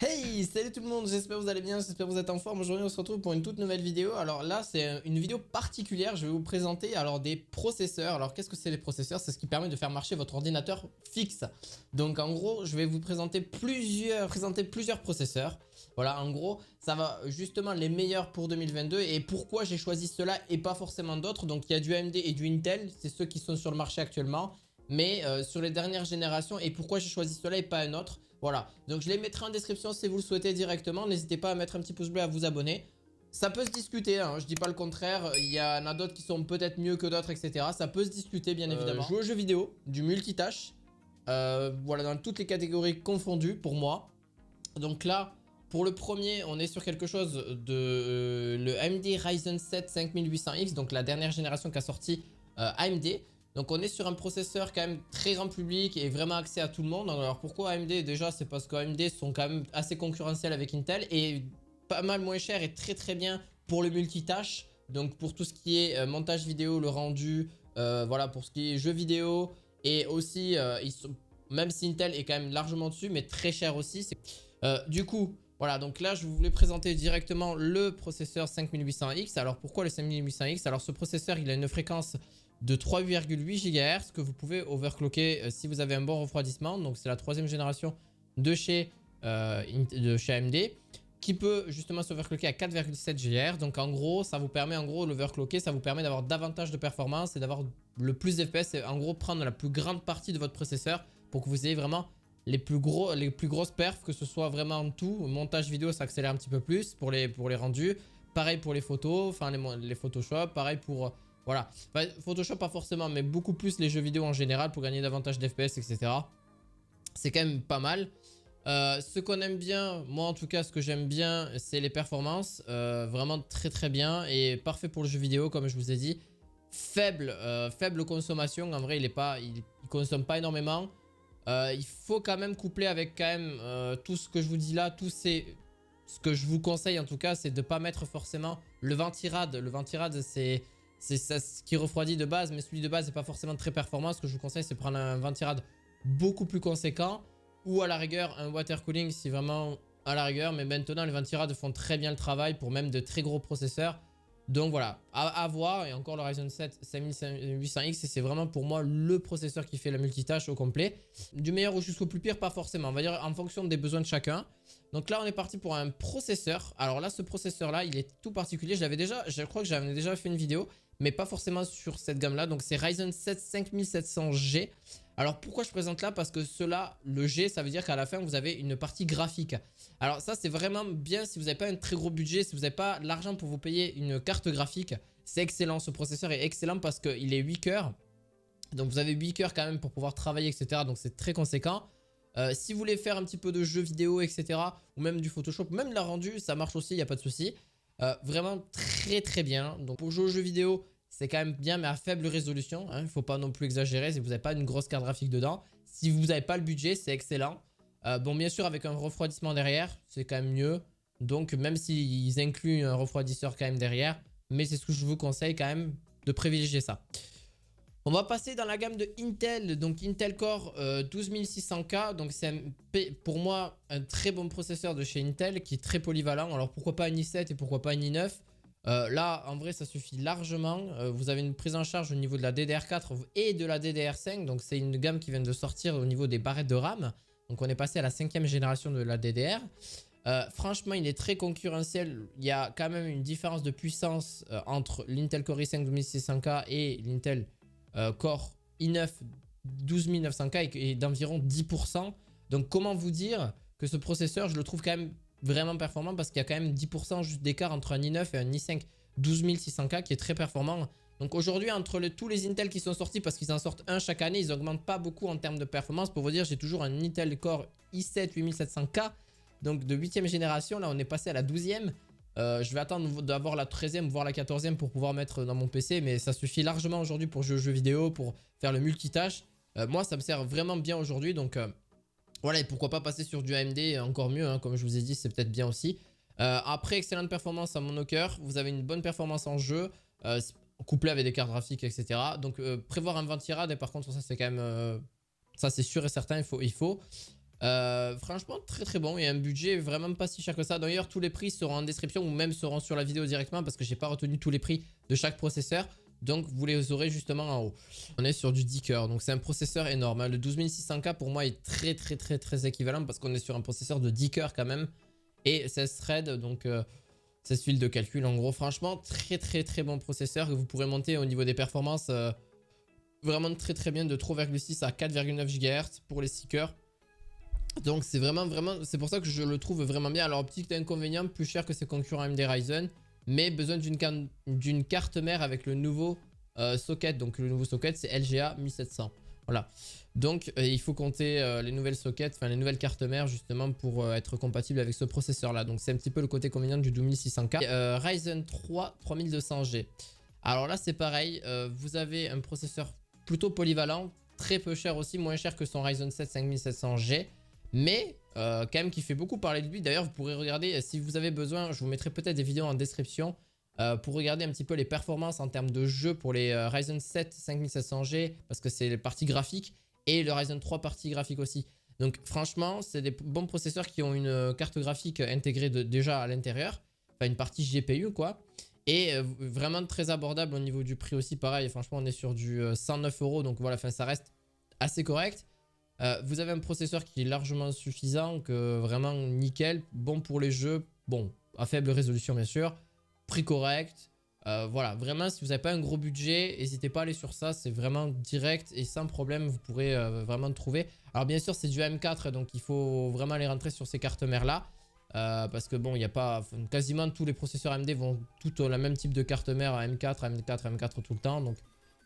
Hey, salut tout le monde, j'espère que vous allez bien, j'espère que vous êtes en forme. Aujourd'hui on se retrouve pour une toute nouvelle vidéo. Alors là c'est une vidéo particulière, je vais vous présenter des processeurs. Alors qu'est-ce que c'est les processeurs? C'est ce qui permet de faire marcher votre ordinateur fixe. Donc en gros je vais vous présenter plusieurs processeurs. Voilà, en gros ça va justement les meilleurs pour 2022 et pourquoi j'ai choisi cela et pas forcément d'autres. Donc il y a du AMD et du Intel, c'est ceux qui sont sur le marché actuellement. Mais sur les dernières générations et pourquoi j'ai choisi cela et pas un autre. Voilà, donc je les mettrai en description si vous le souhaitez directement. N'hésitez pas à mettre un petit pouce bleu, à vous abonner. Ça peut se discuter, hein, je dis pas le contraire. Il y en a d'autres qui sont peut-être mieux que d'autres, etc. Ça peut se discuter, bien évidemment. Jouer aux jeux vidéo, du multitâche. Voilà, dans toutes les catégories confondues pour moi. Donc là, pour le premier, on est sur quelque chose de le AMD Ryzen 7 5800X, donc la dernière génération qu'a sorti AMD. Donc on est sur un processeur quand même très grand public et vraiment accès à tout le monde. Alors pourquoi AMD? Déjà c'est parce qu'AMD sont quand même assez concurrentiels avec Intel et pas mal moins cher et très bien pour le multitâche. Donc pour tout ce qui est montage vidéo, le rendu, voilà, pour ce qui est jeux vidéo. Et aussi même si Intel est quand même largement dessus mais très cher aussi. Du coup voilà, donc là je voulais présenter directement le processeur 5800X. Alors pourquoi le 5800X? Alors ce processeur il a une fréquence de 3,8 GHz que vous pouvez overclocker si vous avez un bon refroidissement. Donc c'est la troisième génération de chez AMD qui peut justement s'overclocker à 4,7 GHz. Donc en gros ça vous permet, l'overclocker ça vous permet d'avoir davantage de performance et d'avoir le plus d'FPS et en gros prendre la plus grande partie de votre processeur pour que vous ayez vraiment les plus grosses perfs, que ce soit vraiment tout. Montage vidéo ça accélère un petit peu plus pour les rendus. Pareil pour les photos, enfin les Photoshop, pareil pour... Voilà, enfin, Photoshop pas forcément, mais beaucoup plus les jeux vidéo en général pour gagner davantage d'FPS, etc. C'est quand même pas mal. Ce qu'on aime bien, moi en tout cas, ce que j'aime bien, c'est les performances. Vraiment très bien et parfait pour le jeu vidéo, comme je vous ai dit. Faible consommation, en vrai, il consomme pas énormément. Il faut quand même coupler avec quand même tout ce que je vous dis là, ce que je vous conseille en tout cas, c'est de ne pas mettre forcément le ventirad. Le ventirad, c'est ça ce qui refroidit de base, mais celui de base n'est pas forcément très performant. Ce que je vous conseille, c'est prendre un ventirad beaucoup plus conséquent ou à la rigueur un water cooling si vraiment à la rigueur. Mais maintenant, les ventirad font très bien le travail pour même de très gros processeurs. Donc voilà, à voir. Et encore le Ryzen 7 5800X, c'est vraiment pour moi le processeur qui fait la multitâche au complet. Du meilleur jusqu'au plus pire, pas forcément. On va dire en fonction des besoins de chacun. Donc là, on est parti pour un processeur. Alors là, ce processeur-là, il est tout particulier. Je crois que j'avais déjà fait une vidéo, mais pas forcément sur cette gamme-là. Donc c'est Ryzen 7 5700G. Alors pourquoi je présente là? Parce que cela, le G, ça veut dire qu'à la fin, vous avez une partie graphique. Alors ça, c'est vraiment bien si vous n'avez pas un très gros budget, si vous n'avez pas l'argent pour vous payer une carte graphique. C'est excellent, ce processeur est excellent parce qu'il est 8 cœurs. Donc vous avez 8 cœurs quand même pour pouvoir travailler, etc. Donc c'est très conséquent. Si vous voulez faire un petit peu de jeux vidéo, etc. ou même du Photoshop, même de la rendu, ça marche aussi, il n'y a pas de souci. Vraiment très bien. Donc pour jouer aux jeux vidéo, c'est quand même bien, mais à faible résolution. Il ne faut pas non plus exagérer si vous n'avez pas une grosse carte graphique dedans. Si vous n'avez pas le budget, c'est excellent. Bon, bien sûr, avec un refroidissement derrière, c'est quand même mieux. Donc, même s'ils incluent un refroidisseur quand même derrière, mais c'est ce que je vous conseille quand même de privilégier ça. On va passer dans la gamme de Intel, donc Intel Core 12600K. Donc c'est pour moi un très bon processeur de chez Intel qui est très polyvalent. Alors pourquoi pas un i7 et pourquoi pas un i9? Là en vrai ça suffit largement. Vous avez une prise en charge au niveau de la DDR4 et de la DDR5. Donc c'est une gamme qui vient de sortir au niveau des barrettes de RAM. Donc on est passé à la 5e génération de la DDR. Franchement il est très concurrentiel. Il y a quand même une différence de puissance entre l'Intel Core i5 12600K et l'Intel Core i9 12900K et d'environ 10%. Donc comment vous dire que ce processeur, je le trouve quand même vraiment performant parce qu'il y a quand même 10% juste d'écart entre un i9 et un i5 12600K qui est très performant. Donc aujourd'hui, entre tous les Intel qui sont sortis, parce qu'ils en sortent un chaque année, ils n'augmentent pas beaucoup en termes de performance. Pour vous dire, j'ai toujours un Intel Core i7 8700K, donc de 8e génération. Là, on est passé à la 12e. Je vais attendre d'avoir la 13e voire la 14e pour pouvoir mettre dans mon PC, mais ça suffit largement aujourd'hui pour jouer aux jeux vidéo, pour faire le multitâche. Moi ça me sert vraiment bien aujourd'hui, donc voilà, et pourquoi pas passer sur du AMD, encore mieux, hein, comme je vous ai dit, c'est peut-être bien aussi. Après, excellente performance à monocœur, vous avez une bonne performance en jeu, couplé avec des cartes graphiques, etc. Donc prévoir un ventirad, et par contre ça c'est quand même, ça c'est sûr et certain, il faut. Franchement très très bon et un budget vraiment pas si cher que ça. D'ailleurs tous les prix seront en description ou même seront sur la vidéo directement parce que j'ai pas retenu tous les prix de chaque processeur. Donc vous les aurez justement en haut. On est sur du 10 cœurs, donc c'est un processeur énorme. Le 12600K pour moi est très équivalent parce qu'on est sur un processeur de 10 cœurs quand même. Et 16 threads, donc 16 fils de calcul en gros. Franchement très bon processeur que vous pourrez monter au niveau des performances. Vraiment très bien de 3,6 à 4,9 GHz pour les 6 cœurs. Donc c'est vraiment, c'est pour ça que je le trouve vraiment bien. Alors petit inconvénient, plus cher que ses concurrents AMD Ryzen, mais besoin d'une carte mère avec le nouveau socket. Donc le nouveau socket c'est LGA 1700. Voilà. Donc il faut compter les nouvelles sockets, enfin les nouvelles cartes mères justement pour être compatible avec ce processeur là. Donc c'est un petit peu le côté convénient du 12600K. Ryzen 3 3200G. Alors là c'est pareil, vous avez un processeur plutôt polyvalent, très peu cher aussi, moins cher que son Ryzen 7 5700G. Mais quand même qui fait beaucoup parler de lui. D'ailleurs vous pourrez regarder si vous avez besoin, je vous mettrai peut-être des vidéos en description pour regarder un petit peu les performances en termes de jeu pour les Ryzen 7 5700G parce que c'est les parties graphiques et le Ryzen 3 partie graphique aussi. Donc franchement c'est des bons processeurs qui ont une carte graphique intégrée déjà à l'intérieur, enfin une partie GPU quoi. Et vraiment très abordable au niveau du prix aussi, pareil franchement on est sur du 109 €, donc voilà, ça reste assez correct. Vous avez un processeur qui est largement suffisant, que vraiment nickel, bon pour les jeux, bon, à faible résolution bien sûr, prix correct. Voilà, vraiment si vous n'avez pas un gros budget, n'hésitez pas à aller sur ça, c'est vraiment direct et sans problème, vous pourrez vraiment le trouver. Alors bien sûr c'est du M4, donc il faut vraiment aller rentrer sur ces cartes mères là. Parce que bon, il n'y a pas, quasiment tous les processeurs AMD vont tout la même type de carte mère à M4 tout le temps, donc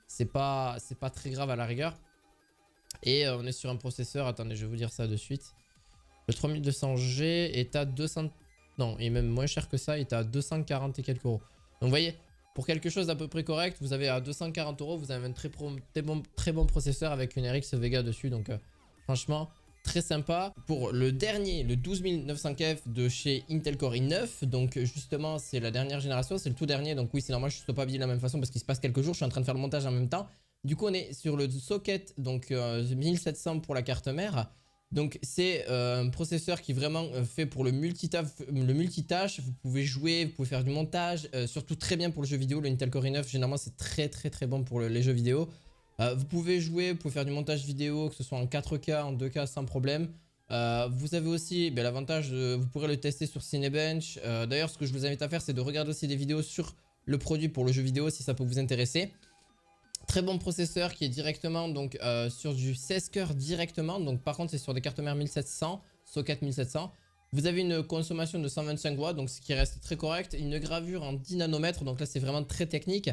c'est pas très grave à la rigueur. Et on est sur un processeur, attendez je vais vous dire ça de suite. Le 3200G est à 200, non il est même moins cher que ça, il est à 240 et quelques euros. Donc vous voyez, pour quelque chose d'à peu près correct, vous avez à 240 €, vous avez un très bon processeur avec une RX Vega dessus. Donc franchement très sympa. Pour le dernier, le 12900F de chez Intel Core i9, donc justement c'est la dernière génération, c'est le tout dernier. Donc oui c'est normal je ne sois pas habillé de la même façon parce qu'il se passe quelques jours, je suis en train de faire le montage en même temps. Du coup on est sur le socket, donc 1700 pour la carte mère. Donc c'est un processeur qui est vraiment fait pour le multitâche. Vous pouvez jouer, vous pouvez faire du montage, surtout très bien pour le jeu vidéo. Le Intel Core i9 généralement c'est très bon pour les jeux vidéo. Vous pouvez jouer, vous pouvez faire du montage vidéo, que ce soit en 4K, en 2K sans problème. Vous avez aussi l'avantage, vous pourrez le tester sur Cinebench. D'ailleurs ce que je vous invite à faire c'est de regarder aussi des vidéos sur le produit pour le jeu vidéo si ça peut vous intéresser. Très bon processeur qui est directement donc sur du 16 cœurs directement. Donc par contre c'est sur des cartes mères 1700, socket 1700. Vous avez une consommation de 125 watts, donc ce qui reste très correct. Une gravure en 10 nanomètres, donc là c'est vraiment très technique.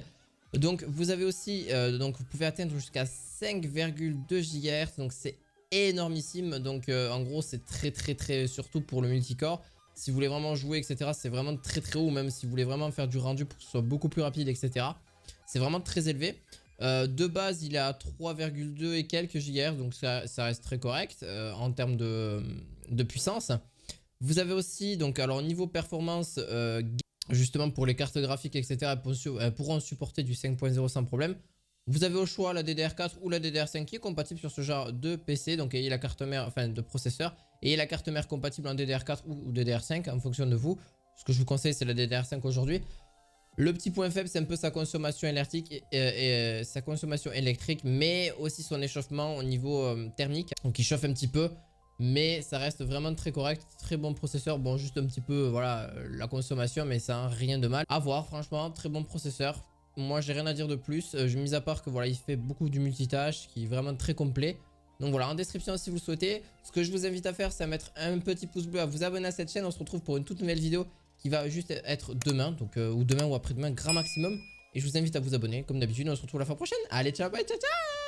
Donc vous avez aussi, donc vous pouvez atteindre jusqu'à 5,2 GHz, donc c'est énormissime. Donc en gros c'est très surtout pour le multicore. Si vous voulez vraiment jouer etc, c'est vraiment très haut. Même si vous voulez vraiment faire du rendu pour que ce soit beaucoup plus rapide etc, c'est vraiment très élevé. De base il est à 3,2 et quelques GHz, donc ça reste très correct en termes de puissance. Vous avez aussi donc alors niveau performance justement pour les cartes graphiques etc, elles pourront supporter du 5.0 sans problème. Vous avez au choix la DDR4 ou la DDR5 qui est compatible sur ce genre de PC, donc ayez la carte mère, enfin de processeur, et la carte mère compatible en DDR4 ou DDR5 en fonction de vous. Ce que je vous conseille c'est la DDR5 aujourd'hui. Le petit point faible c'est un peu sa consommation électrique sa consommation électrique, mais aussi son échauffement au niveau thermique, donc il chauffe un petit peu. Mais ça reste vraiment très correct, très bon processeur. Bon juste un petit peu voilà la consommation, mais ça n'a rien de mal. À voir franchement, très bon processeur. Moi j'ai rien à dire de plus, mis à part que voilà il fait beaucoup du multitâche qui est vraiment très complet. Donc voilà, en description si vous le souhaitez. Ce que je vous invite à faire c'est à mettre un petit pouce bleu, à vous abonner à cette chaîne. On se retrouve pour une toute nouvelle vidéo qui va juste être demain, donc ou demain ou après-demain grand maximum. Et je vous invite à vous abonner comme d'habitude. On se retrouve la fois prochaine. Allez ciao, bye, ciao ciao.